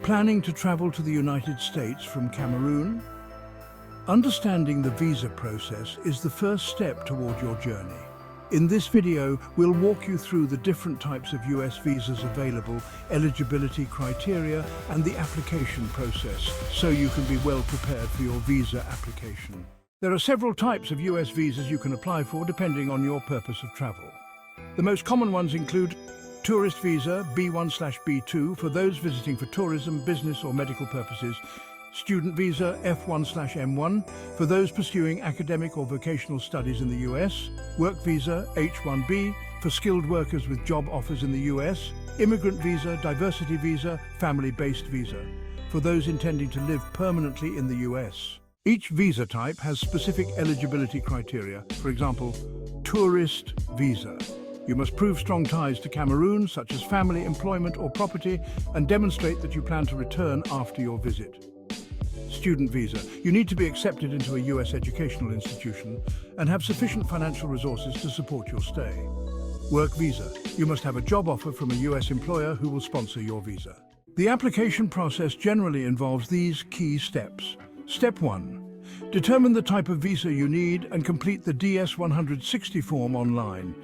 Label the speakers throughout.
Speaker 1: Planning to travel to the United States from Cameroon? Understanding the visa process is the first step toward your journey. In this video, we'll walk you through the different types of US visas available, eligibility criteria, and the application process, so you can be well prepared for your visa application. There are several types of US visas you can apply for depending on your purpose of travel. The most common ones include Tourist Visa B1/B2 for those visiting for tourism, business or medical purposes, Student Visa F1/M1 for those pursuing academic or vocational studies in the US, Work Visa H1B for skilled workers with job offers in the US, Immigrant Visa, Diversity Visa, Family-Based Visa for those intending to live permanently in the US. Each visa type has specific eligibility criteria. For example, Tourist Visa. You must prove strong ties to Cameroon, such as family, employment or property, and demonstrate that you plan to return after your visit. Student Visa. You need to be accepted into a US educational institution and have sufficient financial resources to support your stay. Work Visa. You must have a job offer from a US employer who will sponsor your visa. The application process generally involves these key steps. Step 1. Determine the type of visa you need and complete the DS-160 form online.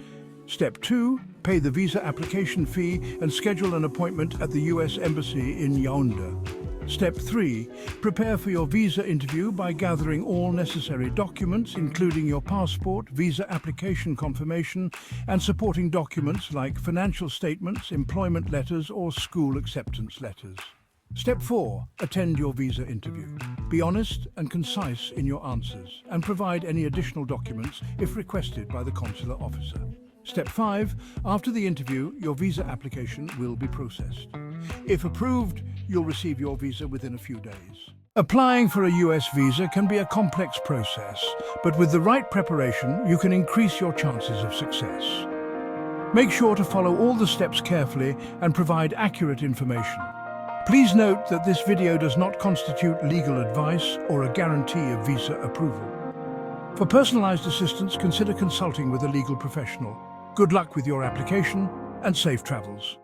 Speaker 1: Step 2. Pay the visa application fee and schedule an appointment at the US Embassy in Yaoundé. Step 3. Prepare for your visa interview by gathering all necessary documents, including your passport, visa application confirmation, and supporting documents like financial statements, employment letters, or school acceptance letters. Step 4. Attend your visa interview. Be honest and concise in your answers, and provide any additional documents if requested by the consular officer. Step 5. After the interview, your visa application will be processed. If approved, you'll receive your visa within a few days. Applying for a US visa can be a complex process, but with the right preparation, you can increase your chances of success. Make sure to follow all the steps carefully and provide accurate information. Please note that this video does not constitute legal advice or a guarantee of visa approval. For personalized assistance, consider consulting with a legal professional. Good luck with your application and safe travels.